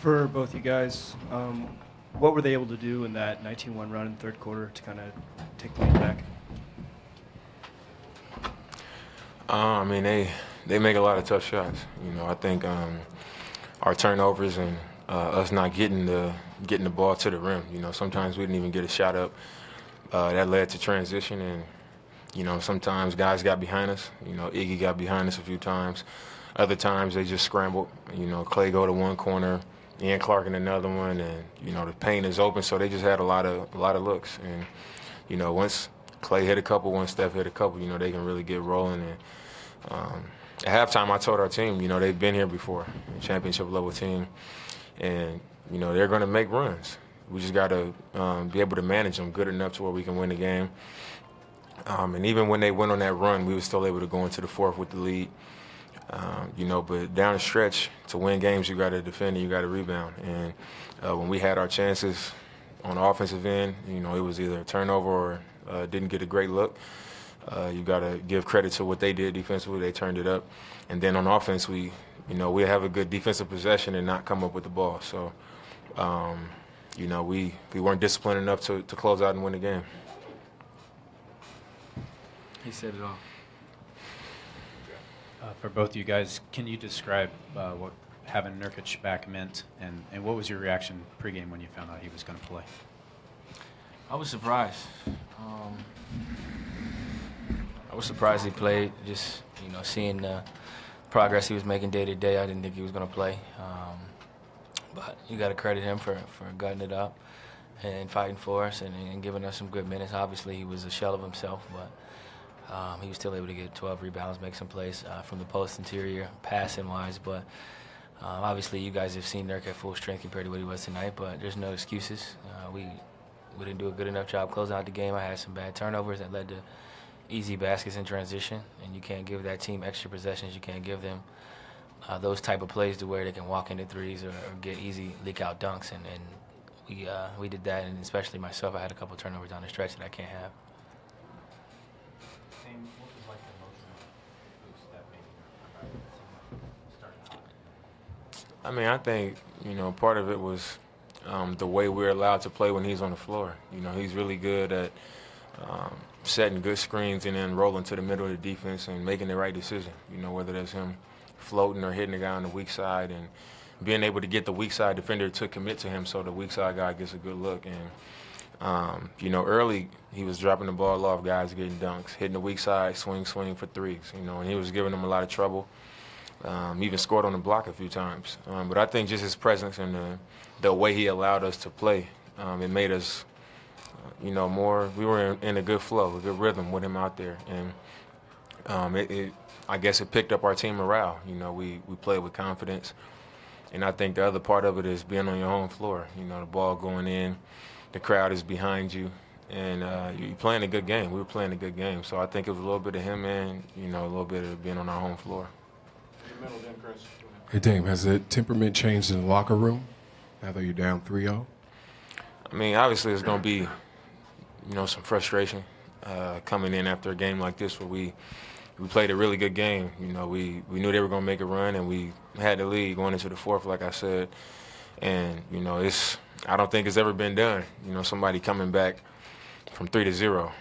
For both you guys, what were they able to do in that 19-1 run in the third quarter to kind of take the lead back? I mean, they make a lot of tough shots. I think our turnovers and us not getting the ball to the rim. Sometimes we didn't even get a shot up. That led to transition, and sometimes guys got behind us. Iggy got behind us a few times. Other times they just scrambled. Clay go to one corner, Ian Clark in another one, and the paint is open, so they just had a lot of looks. And once Clay hit a couple, once Steph hit a couple, they can really get rolling. And at halftime, I told our team, they've been here before, a championship level team, and they're going to make runs. We just got to be able to manage them good enough to where we can win the game. And even when they went on that run, we were still able to go into the fourth with the lead. But down the stretch, to win games, you got to defend and you got to rebound. And when we had our chances on the offensive end, it was either a turnover or didn't get a great look. You got to give credit to what they did defensively. They turned it up. And then on offense, we have a good defensive possession and not come up with the ball. So, we weren't disciplined enough to close out and win the game. He said it all. For both of you guys, can you describe what having Nurkic back meant, and what was your reaction pregame when you found out he was going to play? I was surprised. I was surprised he played. Just seeing the progress he was making day to day, I didn't think he was going to play. But you got to credit him for gutting it up and fighting for us and giving us some good minutes. Obviously, he was a shell of himself, but he was still able to get 12 rebounds, make some plays from the post interior, passing-wise. But obviously, you guys have seen Nurk at full strength compared to what he was tonight, but there's no excuses. We didn't do a good enough job closing out the game. I had some bad turnovers that led to easy baskets in transition, and you can't give that team extra possessions. You can't give them those type of plays to where they can walk into threes or get easy leak-out dunks, and we did that, and especially myself, I had a couple turnovers down the stretch that I can't have. I mean, I think, part of it was the way we're allowed to play when he's on the floor. He's really good at setting good screens and then rolling to the middle of the defense and making the right decision, whether that's him floating or hitting the guy on the weak side and being able to get the weak side defender to commit to him so the weak side guy gets a good look. And, early he was dropping the ball off, guys getting dunks, hitting the weak side, swinging for threes, and he was giving them a lot of trouble. Even scored on the block a few times. But I think just his presence and the way he allowed us to play, it made us, more. We were in a good flow, a good rhythm with him out there, and I guess it picked up our team morale. We played with confidence, and I think the other part of it is being on your home floor. The ball going in, the crowd is behind you, and you're playing a good game. We were playing a good game, so I think it was a little bit of him and a little bit of being on our home floor. Hey, Dame, has the temperament changed in the locker room now that you're down 3-0? I mean, obviously it's going to be, some frustration coming in after a game like this where we played a really good game. We knew they were going to make a run, and we had the lead going into the fourth, like I said. And, I don't think it's ever been done, somebody coming back from 3-0,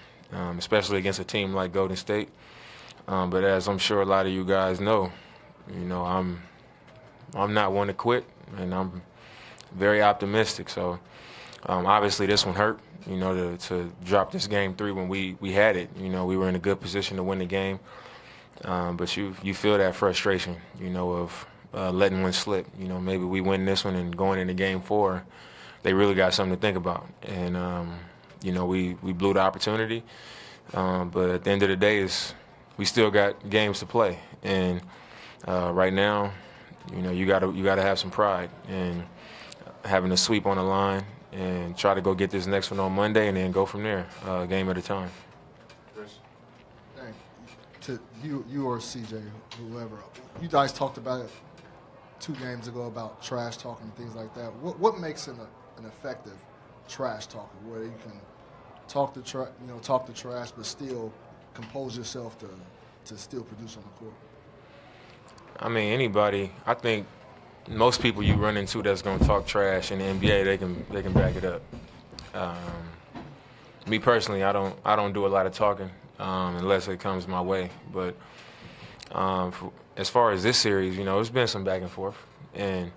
especially against a team like Golden State. But as I'm sure a lot of you guys know, I'm not one to quit, and I'm very optimistic. So obviously this one hurt, to drop this game 3 when we had it. We were in a good position to win the game. But you feel that frustration, of letting one slip. Maybe we win this one and going into game 4, they really got something to think about. And, we blew the opportunity. But at the end of the day, we still got games to play. And right now, you gotta have some pride and having a sweep on the line and try to go get this next one on Monday and then go from there, game at a time. Hey, to you or CJ, whoever, you guys talked about it 2 games ago about trash talking and things like that. What makes an effective trash talker, where you can talk the trash but still compose yourself to still produce on the court? I mean, anybody, I think most people you run into that's gonna talk trash in the NBA, they can back it up. Me personally, I don't do a lot of talking unless it comes my way. But as far as this series, it's been some back and forth, and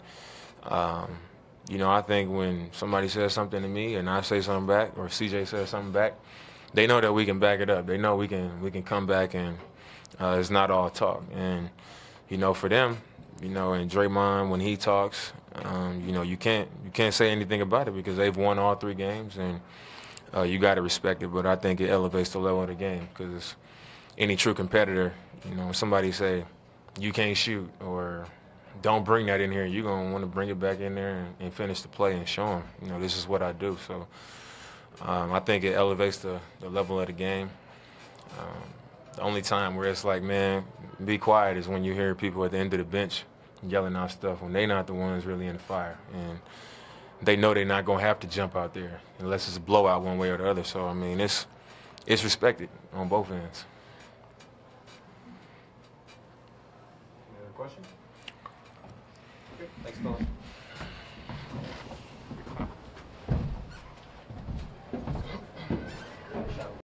I think when somebody says something to me and I say something back, or CJ says something back, they know that we can back it up. They know we can come back, and it's not all talk. And for them, and Draymond when he talks, you can't say anything about it because they've won all 3 games, and you got to respect it. But I think it elevates the level of the game because any true competitor, when somebody say you can't shoot or don't bring that in here, you're gonna want to bring it back in there and finish the play and show them, this is what I do. So I think it elevates the level of the game. The only time where it's like, man, be quiet is when you hear people at the end of the bench yelling out stuff when they're not the ones really in the fire. And they know they're not going to have to jump out there unless it's a blowout one way or the other. So, I mean, it's respected on both ends. Any other questions? Okay, thanks, fellas.